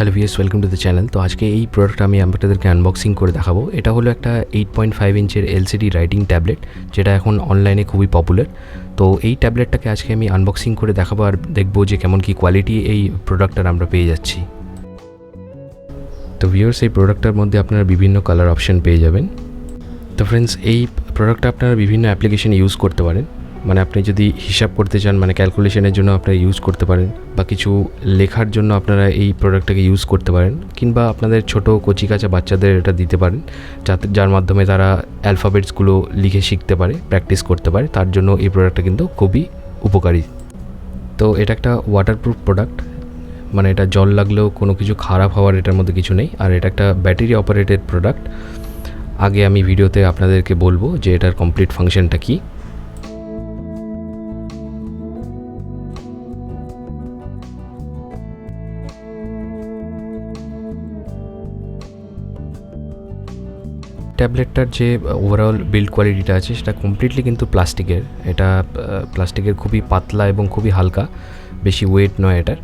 Hello viewers, welcome to the channel. তো আজকে এই প্রোডাক্টটা আমি আপনাদেরকে আনবক্সিং করে দেখাবো। এটা হলো একটা 8.5 ইঞ্চের এলসিডি রাইটিং ট্যাবলেট, যেটা এখন অনলাইনে খুবই পপুলার। তো এই ট্যাবলেটটাকে আজকে আমি আনবক্সিং করে দেখাবো আর দেখবো যে কেমন কি কোয়ালিটি এই প্রোডাক্টটার আমরা পেয়ে যাচ্ছি। তো ভিউয়ার্স, এই প্রোডাক্টটার মধ্যে আপনারা বিভিন্ন কালার অপশন পেয়ে যাবেন। তো ফ্রেন্ডস, এই প্রোডাক্টটা আপনারা বিভিন্ন অ্যাপ্লিকেশনে ইউজ করতে পারেন। মানে আপনি যদি হিসাব করতে চান, মানে ক্যালকুলেশনের জন্য আপনারা ইউজ করতে পারেন, বা কিছু লেখার জন্য আপনারা এই প্রোডাক্টটাকে ইউজ করতে পারেন, কিংবা আপনাদের ছোটো কচিকাঁচা বাচ্চাদের এটা দিতে পারেন, যার মাধ্যমে তারা অ্যালফাবেটসগুলো লিখে শিখতে পারে, প্র্যাকটিস করতে পারে। তার জন্য এই প্রোডাক্টটা কিন্তু খুবই উপকারী। তো এটা একটা ওয়াটারপ্রুফ প্রোডাক্ট, মানে এটা জল লাগলেও কোনো কিছু খারাপ হওয়ার এটার মধ্যে কিছু নেই। আর এটা একটা ব্যাটারি অপারেটেড প্রোডাক্ট। আগে আমি ভিডিওতে আপনাদেরকে বলবো যে এটার কমপ্লিট ফাংশনটা কী। ট্যাবলেটটার যে ওভারঅল বিল্ড কোয়ালিটিটা আছে সেটা কমপ্লিটলি কিন্তু প্লাস্টিকের। এটা প্লাস্টিকের, খুবই পাতলা এবং খুবই হালকা, বেশি ওয়েট নয় এটার।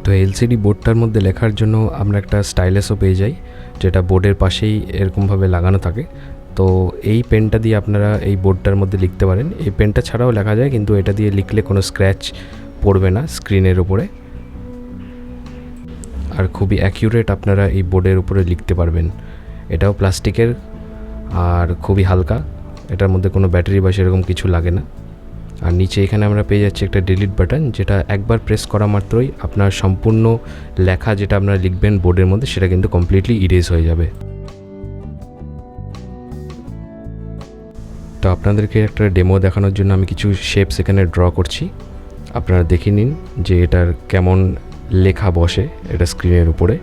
তো এলসিডি বোর্ডটার মধ্যে লেখার জন্য আমরা একটা স্টাইলাসও পেয়ে যাই, যেটা বোর্ডের পাশেই এরকমভাবে লাগানো থাকে। তো এই পেনটা দিয়ে আপনারা এই বোর্ডটার মধ্যে লিখতে পারেন। এই পেনটা ছাড়াও লেখা যায়, কিন্তু এটা দিয়ে লিখলে কোনো স্ক্র্যাচ পড়বে না স্ক্রিনের উপরে, আর খুবই অ্যাকিউরেট আপনারা এই বোর্ডের উপরে লিখতে পারবেন। এটাও প্লাস্টিকের আর খুবই হালকা, এটার মধ্যে কোনো ব্যাটারি বা সেরকম কিছু লাগে না। আর নিচে এখানে আমরা পেয়ে যাচ্ছি একটা ডিলিট বাটন, যেটা একবার প্রেস করা মাত্রই আপনার সম্পূর্ণ লেখা যেটা আপনারা লিখবেন বোর্ডের মধ্যে সেটা কিন্তু কমপ্লিটলি ইরেজ হয়ে যাবে। তো আপনাদেরকে একটা ডেমো দেখানোর জন্য আমি কিছু শেপস এখানে ড্র করছি। আপনারা দেখে নিন যে এটার কেমন লেখা বসে এটা স্ক্রিনের উপরে।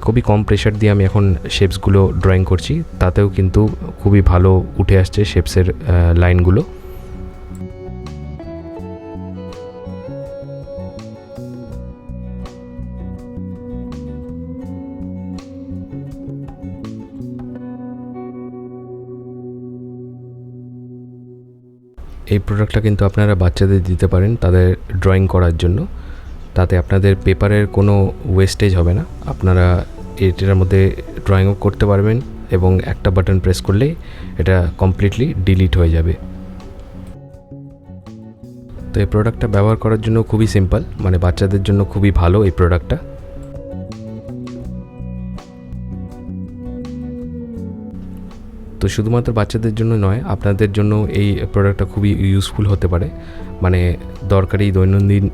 খুবই কম প্রেশার দিয়ে আমি এখন শেপসগুলো ড্রয়িং করছি, তাতেও কিন্তু খুবই ভালো উঠে আসছে শেপসের লাইনগুলো। এই প্রোডাক্টটা কিন্তু আপনারা বাচ্চাদের দিতে পারেন তাদের ড্রয়িং করার জন্য, তাতে আপনাদের পেপারের কোনো ওয়েস্টেজ হবে না। আপনারা এটার মধ্যে ড্রয়িংও করতে পারবেন এবং একটা বাটন প্রেস করলেই এটা কমপ্লিটলি ডিলিট হয়ে যাবে। তো এই প্রোডাক্টটা ব্যবহার করার জন্য খুবই সিম্পল, মানে বাচ্চাদের জন্য খুবই ভালো এই প্রোডাক্টটা। তো শুধুমাত্র বাচ্চাদের জন্য নয়, আপনাদের জন্য এই প্রোডাক্টটা খুবই ইউজফুল হতে পারে। মানে দরকারি দৈনন্দিন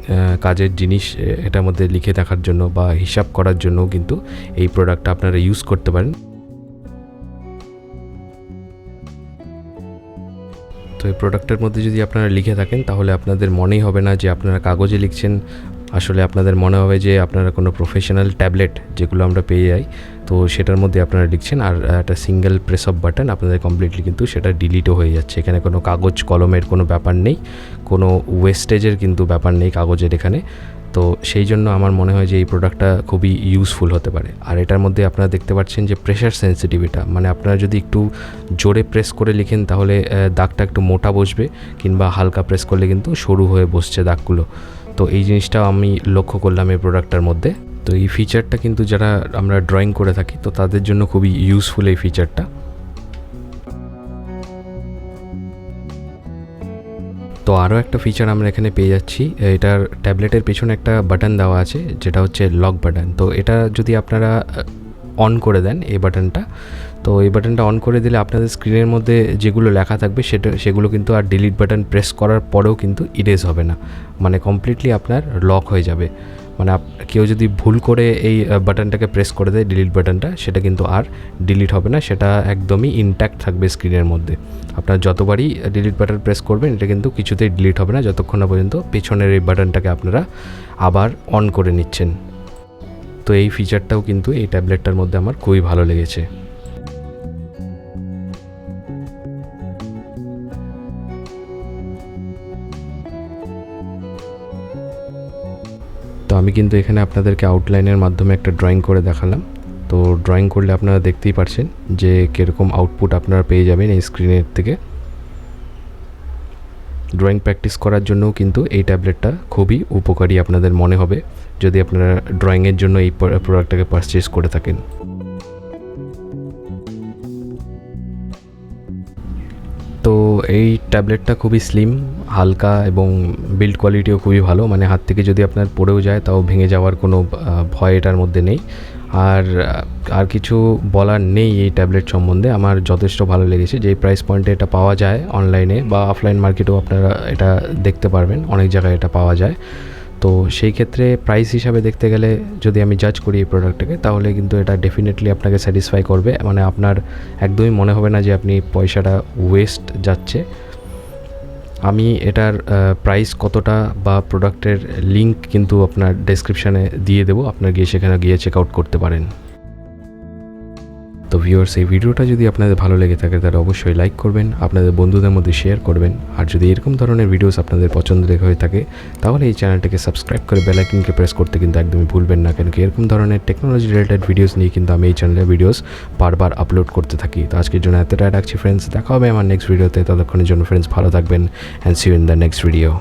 কাজের জিনিস এটার মধ্যে লিখে রাখার জন্য বা হিসাব করার জন্য কিন্তু এই প্রোডাক্টটা আপনারা ইউজ করতে পারেন। তো এই প্রোডাক্টের মধ্যে যদি আপনারা লিখে থাকেন তাহলে আপনাদের মনেই হবে না যে আপনারা কাগজে লিখছেন, আসলে আপনাদের মনে হবে যে আপনারা কোনো প্রফেশনাল ট্যাবলেট যেগুলো আমরা পেয়ে যাই তো সেটার মধ্যে আপনারা লিখছেন। আর একটা সিঙ্গেল প্রেস অফ বাটন আপনাদের কমপ্লিটলি কিন্তু সেটা ডিলিটও হয়ে যাচ্ছে। এখানে কোনো কাগজ কলমের কোনো ব্যাপার নেই, কোনো ওয়েস্টেজের কিন্তু ব্যাপার নেই কাগজের এখানে। তো সেই জন্য আমার মনে হয় যে এই প্রোডাক্টটা খুবই ইউজফুল হতে পারে। আর এটার মধ্যে আপনারা দেখতে পাচ্ছেন যে প্রেশার সেন্সিটিভিটা, মানে আপনারা যদি একটু জোরে প্রেস করে লিখেন তাহলে দাগটা একটু মোটা বসবে, কিংবা হালকা প্রেস করলে কিন্তু সরু হয়ে বসছে দাগগুলো। তো এই জিনিসটাও আমি লক্ষ্য করলাম এই প্রোডাক্টটার মধ্যে। তো এই ফিচারটা কিন্তু যারা আমরা ড্রয়িং করে থাকি তো তাদের জন্য খুবই ইউজফুল এই ফিচারটা। তো আরও একটা ফিচার আমরা এখানে পেয়ে যাচ্ছি, এটার ট্যাবলেটের পেছনে একটা বাটন দেওয়া আছে যেটা হচ্ছে লক বাটন। তো এটা যদি আপনারা অন করে দেন এই বাটনটা, তো এই বাটনটা অন করে দিলে আপনাদের স্ক্রিনের মধ্যে যেগুলো লেখা থাকবে সেগুলো কিন্তু আর ডিলিট বাটন প্রেস করার পরেও কিন্তু ইরেজ হবে না, মানে কমপ্লিটলি আপনার লক হয়ে যাবে। মানে কেউ যদি ভুল করে এই বাটনটাকে প্রেস করে দেয় ডিলিট বাটনটা, সেটা কিন্তু আর ডিলিট হবে না, সেটা একদমই ইনট্যাক্ট থাকবে স্ক্রিনের মধ্যে। আপনার যতবারই ডিলিট বাটন প্রেস করবেন এটা কিন্তু কিছুতেই ডিলিট হবে না, যতক্ষণ না পর্যন্ত পেছনের এই বাটনটাকে আপনারা আবার অন করে নিচ্ছেন। তো এই ফিচারটাও কিন্তু এই ট্যাবলেটটার মধ্যে আমার খুবই ভালো লেগেছে। তো আমি কিন্তু এখানে আপনাদেরকে আউটলাইনের মাধ্যমে একটা ড্রয়িং করে দেখালাম। তো ড্রয়িং করলে আপনারা দেখতেই পারছেন যে কীরকম আউটপুট আপনারা পেয়ে যাবেন এই স্ক্রিনের থেকে। ড্রয়িং প্র্যাকটিস করার জন্যও কিন্তু এই ট্যাবলেটটা খুবই উপকারী আপনাদের মনে হবে, যদি আপনারা ড্রয়িংয়ের জন্য এই প্রোডাক্টটাকে পারচেস করে থাকেন। তো এই ট্যাবলেটটা খুবই স্লিম, হালকা এবং বিল্ড কোয়ালিটিও খুবই ভালো, মানে হাত থেকে যদি আপনার পড়েও যায় তাও ভেঙে যাওয়ার কোনো ভয় এটার মধ্যে নেই। আর কিছু বলার নেই এই ট্যাবলেট সম্বন্ধে, আমার যথেষ্ট ভালো লেগেছে। যেই প্রাইস পয়েন্টে এটা পাওয়া যায় অনলাইনে বা অফলাইন মার্কেটেও আপনারা এটা দেখতে পারবেন, অনেক জায়গায় এটা পাওয়া যায়। তো সেই ক্ষেত্রে প্রাইস হিসাবে দেখতে গেলে যদি আমি জাজ করি এই প্রোডাক্টটাকে, তাহলে কিন্তু এটা ডেফিনেটলি আপনাকে স্যাটিসফাই করবে, মানে আপনার একদমই মনে হবে না যে আপনি পয়সাটা ওয়েস্ট যাচ্ছে। আমি এটার প্রাইস কতটা বা প্রোডাক্টের লিঙ্ক কিন্তু আপনার ডেসক্রিপশানে দিয়ে দেবো, আপনার গিয়ে সেখানে গিয়ে চেক আউট করতে পারেন। তো ভিউয়ার্স, এই ভিডিওটা যদি আপনাদের ভালো লেগে থাকে তাহলে অবশ্যই লাইক করবেন, আপনাদের বন্ধুদের মধ্যে শেয়ার করবেন। আর যদি এরকম ধরনের ভিডিওস আপনাদের পছন্দের হয়ে থাকে তাহলে এই চ্যানেলটাকে সাবস্ক্রাইব করে বেল আইকনকে প্রেস করতে কিন্তু একদমই ভুলবেন না, কেন কি এরকম ধরনের টেকনোলজি রিলেটেড ভিডিওস নিয়ে কিন্তু আমি এই চ্যানেলে ভিডিওস বারবার আপলোড করতে থাকি। তো আজকের জন্য এতটাই রাখছি ফ্রেন্ডস, দেখা হবে আমার নেক্সট ভিডিওতে। ততক্ষণের জন্য ফ্রেন্ডস ভালো থাকবেন, and see you in the next video.